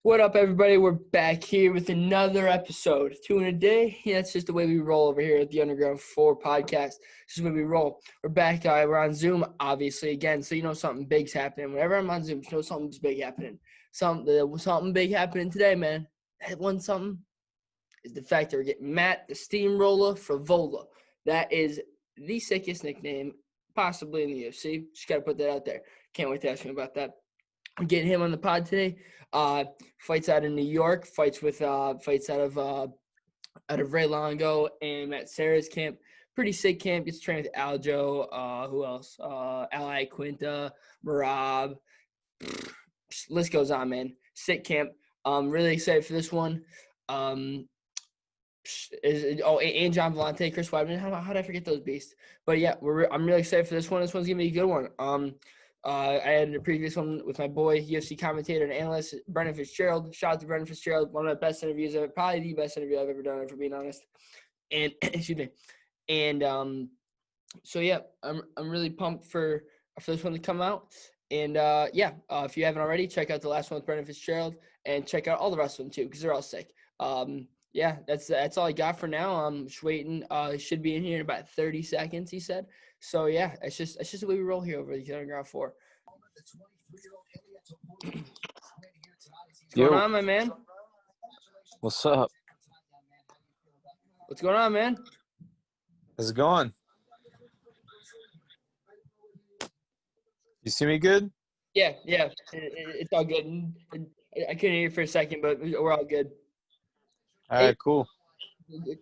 What up, everybody? We're back here with another episode. 2 in a day. Yeah, that's just the way we roll over here at the Underground 4 podcast. This is the way we roll. We're back. We're on Zoom, obviously, again, so you know something big's happening. Whenever I'm on Zoom, you know something's big happening. Something big happening today, man. That one something is the fact that we're getting Matt, the Steamroller Frevola. That is the sickest nickname possibly in the UFC. Just got to put that out there. Can't wait to ask him about that. I'm getting him on the pod today. Fights out in New York. Fights out of Ray Longo and Matt Serra's camp. Pretty sick camp. Gets trained with Aljo. Who else? Aloe, Quinta, Marab. List goes on, man. Sick camp. Really excited for this one. And John Vellante, Chris Weidman. How did I forget those beasts? But yeah, I'm really excited for this one. This one's gonna be a good one. I had a previous one with my boy, UFC commentator and analyst, Brendan Fitzgerald. Shout out to Brendan Fitzgerald, one of the best interviews ever, probably the best interview I've ever done, if we're being honest. And excuse me. And so yeah, I'm really pumped for this one to come out. And if you haven't already, check out the last one with Brendan Fitzgerald and check out all the rest of them too, because they're all sick. Yeah, that's all I got for now. I'm just waiting. Should be in here in about 30 seconds, he said. So yeah, it's just the way we roll here over the Underground 4. What's going on, my man? What's up? What's going on, man? How's it going? You see me good? Yeah. It's all good. I couldn't hear you for a second, but we're all good. All right, cool.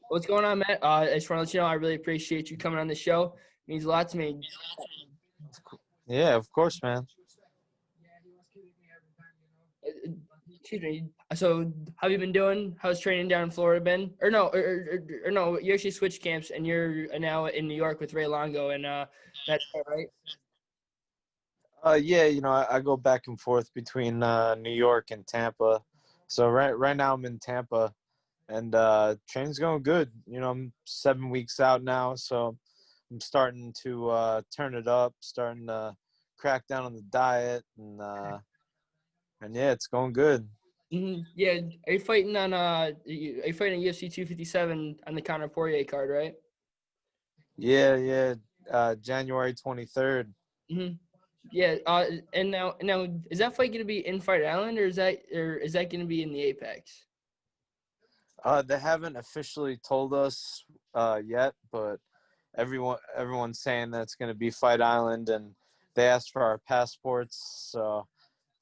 What's going on, Matt? I just want to let you know I really appreciate you coming on the show. It means a lot to me. Yeah, of course, man. Excuse me. So, how have you been doing? How's training down in Florida been? Or no, you actually switched camps and you're now in New York with Ray Longo, and that's right. Yeah, I go back and forth between New York and Tampa. So right now I'm in Tampa, and training's going good. I'm 7 weeks out now, so I'm starting to turn it up, starting to crack down on the diet, and yeah, it's going good. Mm-hmm. Yeah, are you fighting on UFC 257 on the Conor Poirier card, right? Yeah. January 23rd. Mm-hmm. Yeah. And now is that fight going to be in Fight Island, or is that going to be in the Apex? They haven't officially told us yet, but everyone's saying that it's going to be Fight Island, and they asked for our passports, so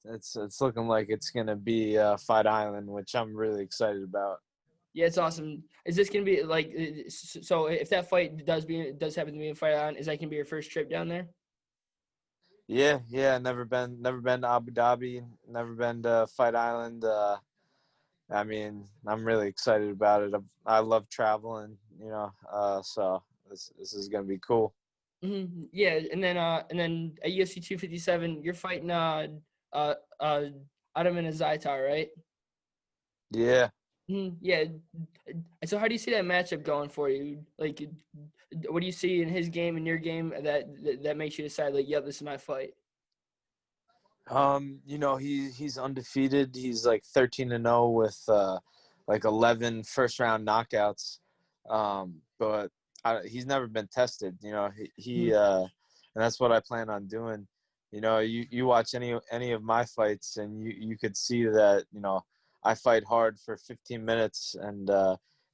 it's looking like it's going to be Fight Island, which I'm really excited about. Yeah, it's awesome. Is this going to be like, so if that fight does happen to be in Fight Island, is that going to be your first trip down there? Yeah. Never been to Abu Dhabi, never been to Fight Island. I mean, I'm really excited about it. I love traveling, so this is gonna be cool. Mm-hmm. Yeah, and then at UFC 257, you're fighting Adam and Azaitar, right? Yeah. Mm-hmm. Yeah. So how do you see that matchup going for you? Like, what do you see in his game and your game that makes you decide, like, yeah, this is my fight? He's undefeated. He's like 13-0 with like 11 first-round knockouts. But he's never been tested. And that's what I plan on doing. You watch any of my fights, and you could see that I fight hard for 15 minutes, and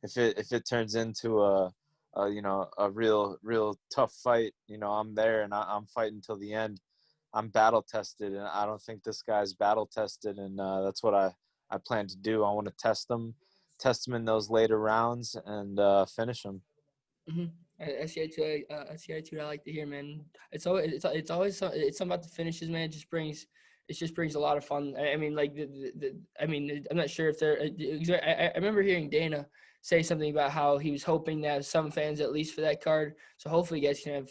if it turns into a real tough fight, I'm there and I'm fighting till the end. I'm battle tested, and I don't think this guy's battle tested, and that's what I plan to do. I want to test him in those later rounds, and finish him. Mm-hmm. I see it too. I like to hear, man. It's always something about the finishes, man. It just brings a lot of fun. I mean, like I'm not sure if I remember hearing Dana say something about how he was hoping to have some fans at least for that card. So hopefully you guys can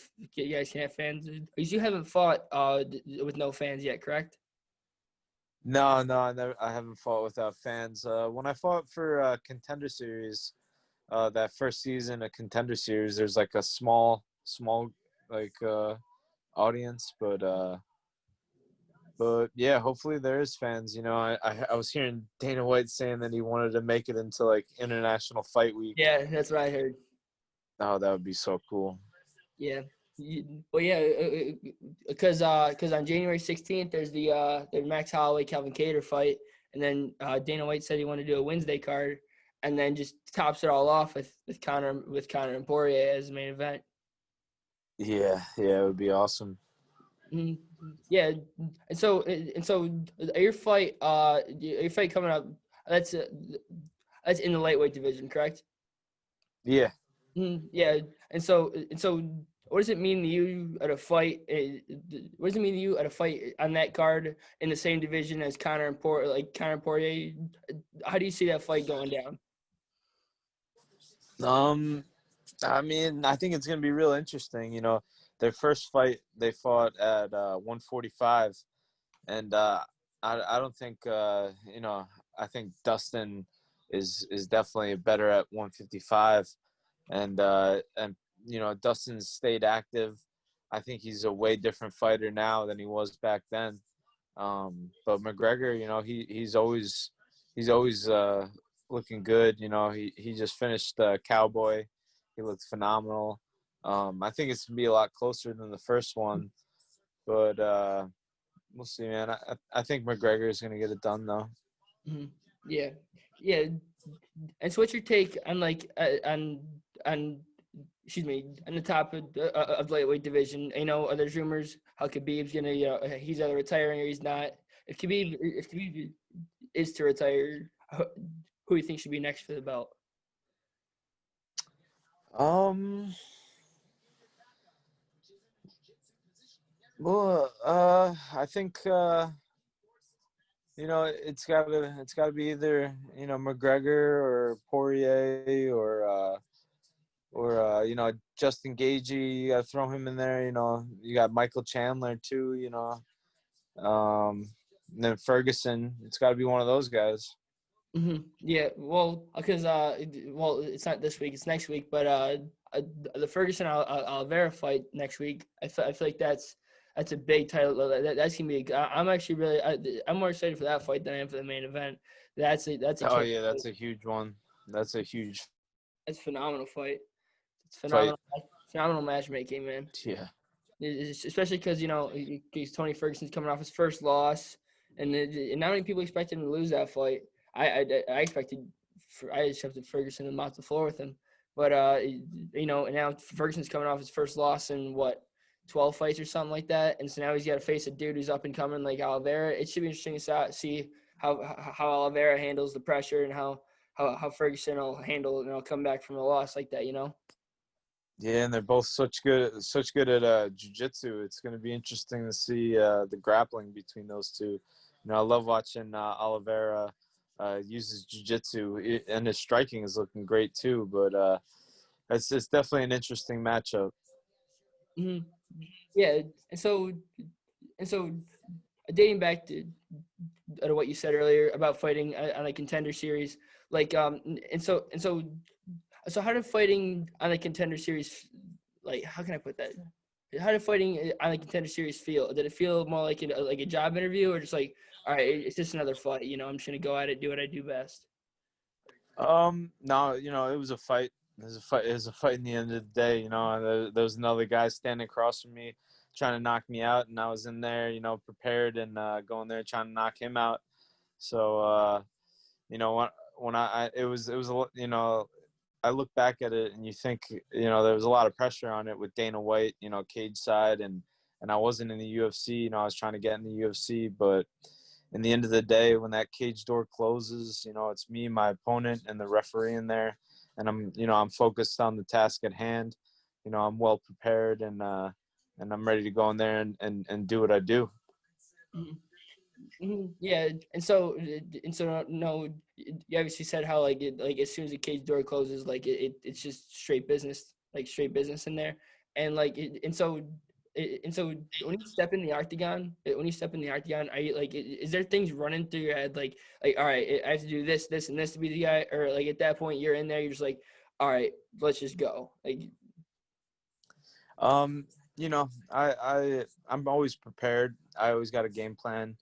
have fans. Because you haven't fought with no fans yet, correct? No, I haven't fought without fans. When I fought for Contender Series, that first season of Contender Series, there's like a small like audience, but But yeah, hopefully there is fans. You know, I was hearing Dana White saying that he wanted to make it into like International Fight Week. Yeah, that's what I heard. Oh, that would be so cool. Yeah. Well, yeah, because on January 16th there's the Max Holloway Calvin Kattar fight, and then Dana White said he wanted to do a Wednesday card, and then just tops it all off with Conor Emporia as the main event. Yeah, it would be awesome. Mm, yeah, and so your fight coming up, that's in the lightweight division, correct? Yeah. Yeah, and so what does it mean to you at a fight? What does it mean to you at a fight on that card in the same division as Conor and Poirier? How do you see that fight going down? I mean, I think it's gonna be real interesting. You know, their first fight they fought at 145, and I don't think you know, I think Dustin is definitely better at 155, and you know, Dustin's stayed active. I think he's a way different fighter now than he was back then. But McGregor, you know, he's always looking good. You know, he just finished Cowboy. He looked phenomenal. I think it's gonna be a lot closer than the first one, but we'll see, man. I think McGregor is gonna get it done though. Mm-hmm. Yeah, yeah. And so, what's your take on on excuse me, on the top of lightweight division? You know, there's rumors how Khabib's gonna, he's either retiring or he's not. If Khabib is to retire, who do you think should be next for the belt? Um. Well, I think you know, it's gotta be either, you know, McGregor or Poirier or you know, Justin Gaethje. You gotta throw him in there. You know, you got Michael Chandler too. You know, and then Ferguson. It's got to be one of those guys. Yeah, well, because it's not this week; it's next week. But the Ferguson Vera fight next week. I feel like that's a big title. That's gonna be. I'm actually I'm more excited for that fight than I am for the main event. That's a Oh yeah, that's a huge one. That's a huge That's a phenomenal fight. It's fight. phenomenal matchmaking, man. Yeah. Especially because Tony Ferguson's coming off his first loss, and not many people expected him to lose that fight. I expected Ferguson to mop the floor with him, but and now Ferguson's coming off his first loss in 12 fights or something like that, and so now he's got to face a dude who's up and coming like Aloe. It should be interesting to see how Aloe handles the pressure and how Ferguson will handle come back from a loss like that. Yeah, and they're both such good at jiu-jitsu. It's going to be interesting to see the grappling between those two. You know, I love watching Oliveira uses jiu-jitsu, and his striking is looking great too. But it's definitely an interesting matchup. Mm-hmm. Yeah, and so dating back to what you said earlier about fighting on a Contender series, like so how did fighting on a Contender series, like, how can I put that? How did fighting on a Contender series feel? Did it feel more like a job interview, or just like, all right, it's just another fight? I'm just gonna go at it, do what I do best. No, you know, it was a fight. It was a fight in the end of the day. You know, there was another guy standing across from me, trying to knock me out, and I was in there, you know, prepared and going there trying to knock him out. So, you know, when it was you know, I look back at it and you think, you know, there was a lot of pressure on it with Dana White, you know, cage side, and I wasn't in the UFC. You know, I was trying to get in the UFC, but in the end of the day, when that cage door closes, you know, it's me, my opponent, and the referee in there, and I'm focused on the task at hand. You know, I'm well prepared, and I'm ready to go in there and do what I do. Yeah, and so no, you obviously said how like as soon as the cage door closes, like it's just straight business, in there, and so when you step in the octagon, are you like, is there things running through your head like all right, I have to do this, and this to be the guy, or like at that point you're in there, you're just like, all right, let's just go, like. I'm always prepared. I always got a game plan.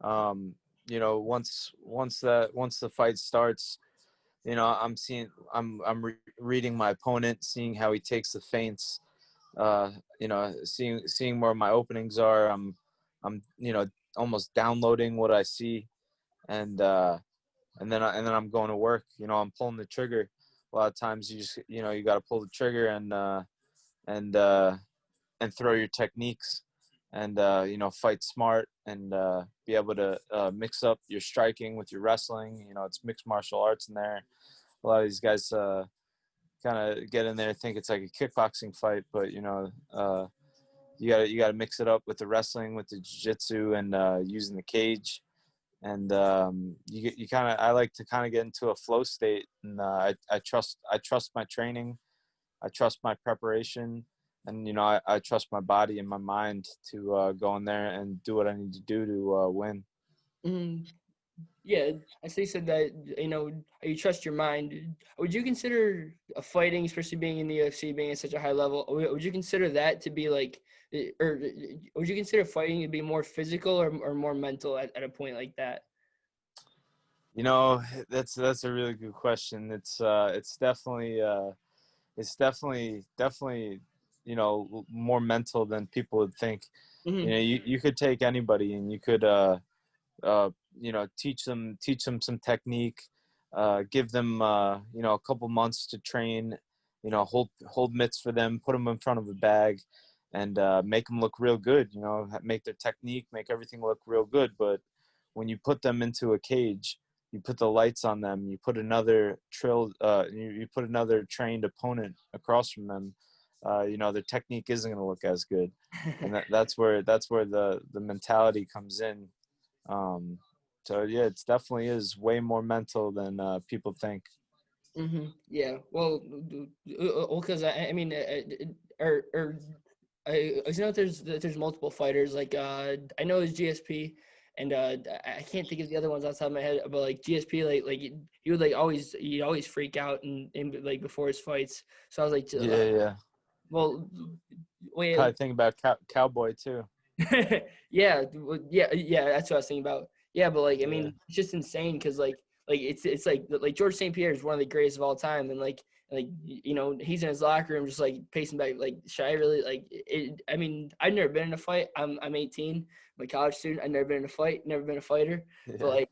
Um, once the fight starts, I'm reading my opponent, seeing how he takes the feints. Seeing where my openings are. I'm almost downloading what I see, and and then I'm going to work. I'm pulling the trigger. A lot of times you got to pull the trigger and throw your techniques and fight smart and be able to mix up your striking with your wrestling. It's mixed martial arts in there. A lot of these guys kind of get in there, think it's like a kickboxing fight, but you gotta mix it up with the wrestling, with the jiu-jitsu, and using the cage. And I like to kind of get into a flow state, and I trust my training, I trust my preparation, and I trust my body and my mind to go in there and do what I need to do to win. Mhm. Yeah, I see. Said that you trust your mind. Would you consider fighting, especially being in the UFC, being at such a high level? Would you consider that to be like, or would you consider fighting to be more physical or more mental at a point like that? You know, that's a really good question. It's definitely more mental than people would think. Hmm. You could take anybody and you could teach them some technique, give them a couple months to train, hold mitts for them, put them in front of a bag, and make them look real good. Make their technique, make everything look real good. But when you put them into a cage, you put the lights on them, you put you put another trained opponent across from them. Their technique isn't going to look as good, and that's where the mentality comes in. um, so yeah, it's definitely is way more mental than people think. Yeah. Well, because I mean, or I know there's multiple fighters. Like I know it's GSP, and I can't think of the other ones outside my head. But like GSP, like he would like he'd always freak out and like before his fights. So I was like, Yeah, yeah. well, wait, Probably think about Cowboy too. yeah, yeah. That's what I was thinking about. Yeah, but like I Yeah, mean, it's just insane because like it's like George St. Pierre is one of the greatest of all time, and like he's in his locker room just like pacing back. Like, should I really like it? I mean, I've never been in a fight. I'm 18. I'm a college student. I've never been in a fight. Never been a fighter. But yeah, like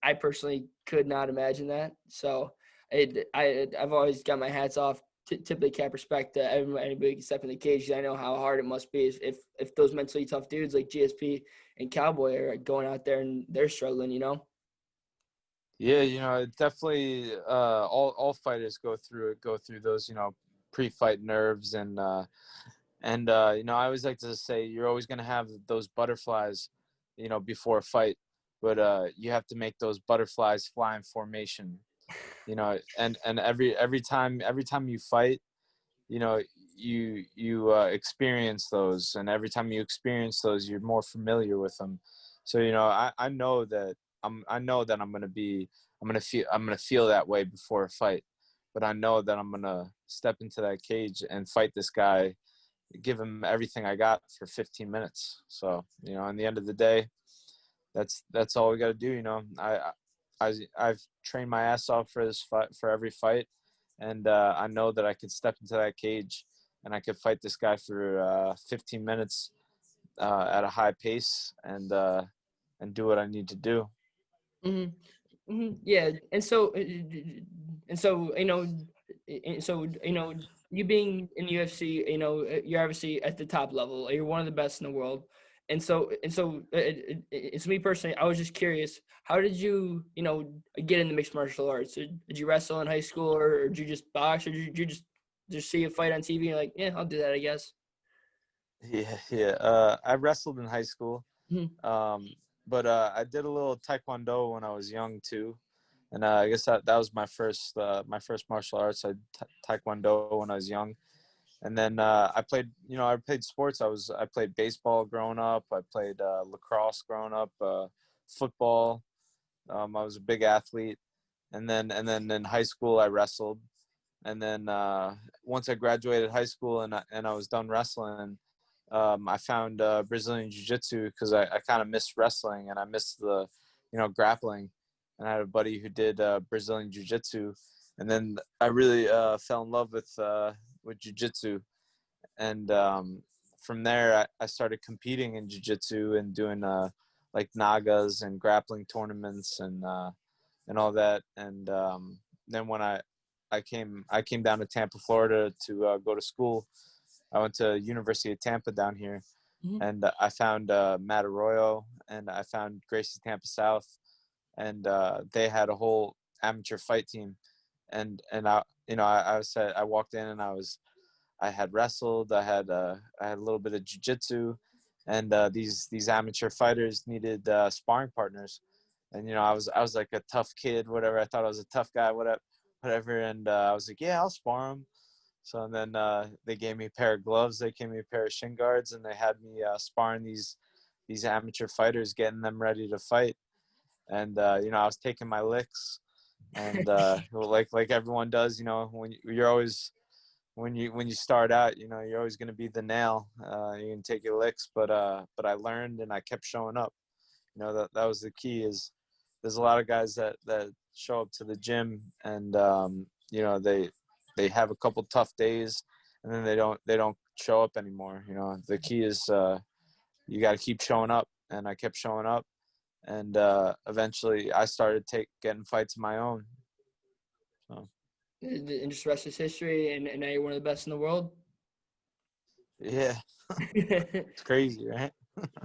I personally could not imagine that. So I've always got my hats off typically cap respect to anybody can step in the cage. I know how hard it must be if those mentally tough dudes like GSP and Cowboy are going out there and they're struggling. yeah. It definitely all fighters go through those pre-fight nerves, and I always like to say you're always gonna have those butterflies, before a fight, but you have to make those butterflies fly in formation. And every time you fight, you know you experience those, and every time you experience those, you're more familiar with them. So I know that I'm gonna feel that way before a fight, but I know that I'm gonna step into that cage and fight this guy, give him everything I got for 15 minutes. So in the end of the day, that's all we got to do. I've trained my ass off for this fight, for every fight, and I know that I could step into that cage and I could fight this guy for 15 minutes at a high pace, and do what I need to do. Hmm. Yeah, and so you being in the UFC, you're obviously at the top level. You're one of the best in the world, it's me personally. I was just curious, how did you get into mixed martial arts? Did you wrestle in high school, or did you just box, or did you just see a fight on TV and you're like, yeah, I'll do that, I guess. Yeah, yeah. I wrestled in high school, Mhm. um, but I did a little taekwondo when I was young too, and I guess that was my first martial arts. I taekwondo when I was young, and then I played sports. I played baseball growing up. I played lacrosse growing up, football. I was a big athlete, and then in high school I wrestled, and then once I graduated high school and I was done wrestling, I found Brazilian Jiu-Jitsu because I kind of missed wrestling and I missed the, grappling. And I had a buddy who did Brazilian Jiu-Jitsu, and then I really fell in love with Jiu-Jitsu. And from there, I started competing in Jiu-Jitsu and doing like Nagas and grappling tournaments and all that. And then when I came down to Tampa, Florida to go to school. I went to University of Tampa down here, Mhm. and I found Matt Arroyo, and I found Gracie Tampa South, and they had a whole amateur fight team, and I walked in and I had wrestled, I had a little bit of jiu-jitsu, and these amateur fighters needed sparring partners, and I was like a tough kid, whatever. I thought I was a tough guy, whatever, and I was like, yeah, I'll spar him. So and then they gave me a pair of gloves, they gave me a pair of shin guards, and they had me sparring these amateur fighters, getting them ready to fight. And I was taking my licks, and like everyone does, when you're always when you start out, you're always going to be the nail. You can take your licks, but I learned and I kept showing up. That was the key. Is there's a lot of guys that show up to the gym and they have a couple tough days and then they don't show up anymore. The key is you got to keep showing up, and I kept showing up, and eventually I started getting fights of my own. So And just the rest is history, and now you're one of the best in the world. yeah, it's crazy, right?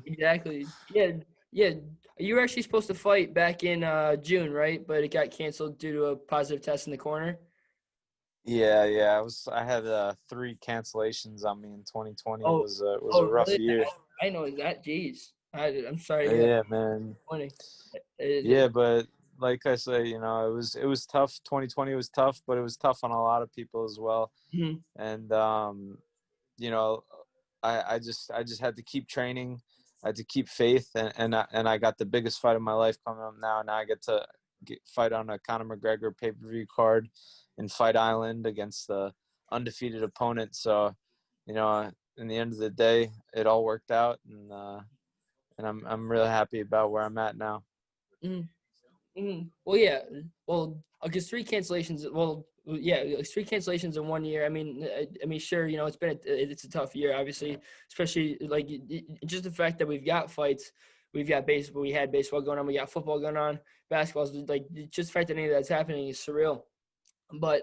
Exactly. Yeah, yeah. You were actually supposed to fight back in June, right? But it got canceled due to a positive test in the corner. Yeah. I had 3 cancellations on me in 2020. It Oh, was a oh, rough really? year. I know that. Jeez, I'm sorry to hear that. Yeah, man. Funny. Yeah, but like I say, it was tough. 2020 was tough, but it was tough on a lot of people as well. Mhm. And you know, I just had to keep training. I had to keep faith, and I got the biggest fight of my life coming up now. Now I get to fight on a Conor McGregor pay-per-view card in Fight Island against the undefeated opponent. So, in the end of the day, it all worked out, and I'm really happy about where I'm at now. Mhm. Well, yeah. Well, I guess 3 cancellations. Well, yeah, it's 3 cancellations in one year. I mean, sure, it's a tough year, obviously, especially like just the fact that we've got fights, we've got baseball, we had baseball going on, we got football going on, basketball's like just the fact that any of that's happening is surreal. But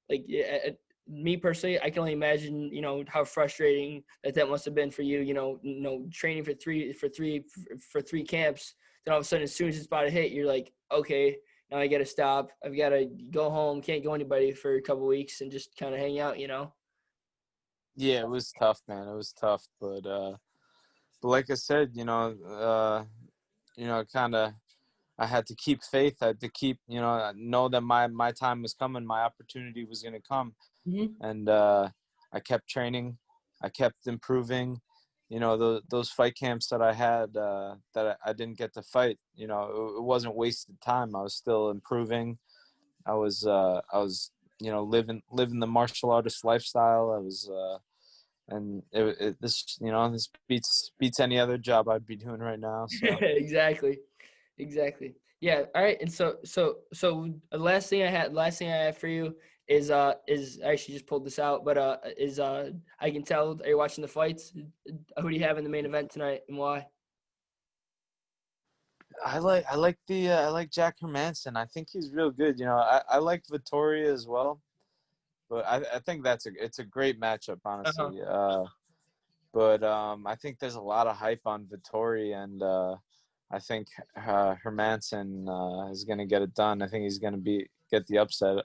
yeah, me personally, I can only imagine, how frustrating that must have been for you. Training for three camps. Then all of a sudden, as soon as it's about to hit, you're like, okay, now I got to stop. I've got to go home. Can't go anybody for a couple weeks and just kind of hang out. Yeah, it was tough, man. It was tough, but like I said, kind of I had to keep faith. I had to keep, know that my time was coming. My opportunity was going to come. Hmm. And I kept training. I kept improving. Those fight camps that I had that I didn't get to fight, it wasn't wasted time. I was still improving. I was, living the martial artist lifestyle. I was, and this beats any other job I'd be doing right now. So. Exactly. Yeah. All right. And so the last thing I have for you is I actually just pulled this out, but is I can tell, are you watching the fights? Who do you have in the main event tonight and why? I like Jack Hermanson. I think he's real good. I like Vittoria as well, but I think it's a great matchup, Uh-huh. honestly. But I think there's a lot of hype on Vittori, and I think Hermanson is going to get it done. I think he's going to get the upset.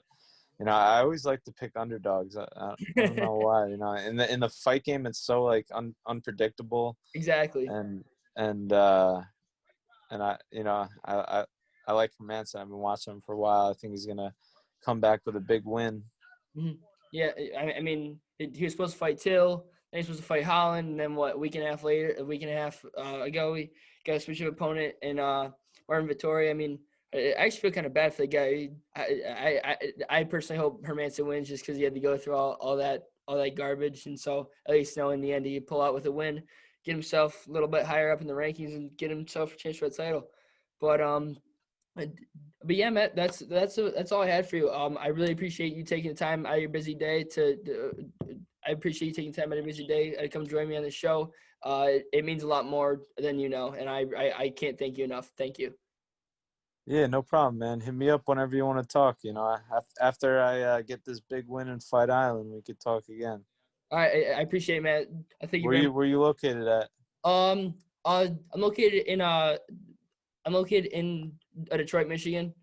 I always like to pick underdogs. I don't know why. In the fight game, it's so like unpredictable, Exactly. and I like Hermanson. I've been watching him for a while. I think he's going to come back with a big win. Mhm. Yeah. I mean, he was supposed to fight Till, then he was supposed to fight Holland, and then what? A week and a half ago, we got a switch of opponent and Martin Vittori. I mean, I actually feel kind of bad for the guy. I personally hope Hermanson wins just because he had to go through all that all that garbage. And so at least in the end he pull out with a win, get himself a little bit higher up in the rankings and get himself a chance for that title. But yeah, Matt, that's all I had for you. I really appreciate you taking the time out of your busy day I appreciate you taking time out of your busy day to come join me on the show. It means a lot more than you know, and I can't thank you enough. Thank you. Yeah, no problem, man. Hit me up whenever you want to talk. After I get this big win in Fight Island, we could talk again. All right, I appreciate it, Matt. I thank you very much. Where you located at? I'm located in Detroit, Michigan.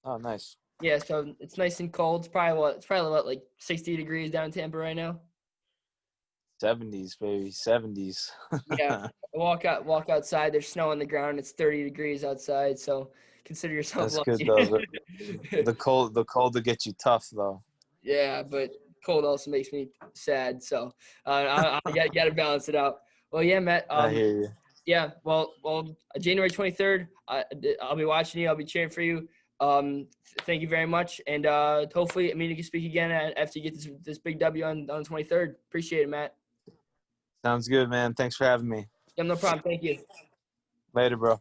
Oh, nice. Yeah, so it's nice and cold. It's probably what, like 60 degrees down in Tampa right now. 70s, baby, 70s. Yeah, walk outside. There's snow on the ground. It's 30 degrees outside. So consider yourself That's lucky. good though. The cold to get you tough though. Yeah, but cold also makes me sad. So I got to balance it out. Well, yeah, Matt. I hear you. Yeah. Well, January 23rd. I'll be watching you. I'll be cheering for you. Thank you very much, and hopefully, we can speak again after you get this big W on the 23rd. Appreciate it, Matt. Sounds good, man. Thanks for having me. Yeah, no problem. Thank you. Later, bro.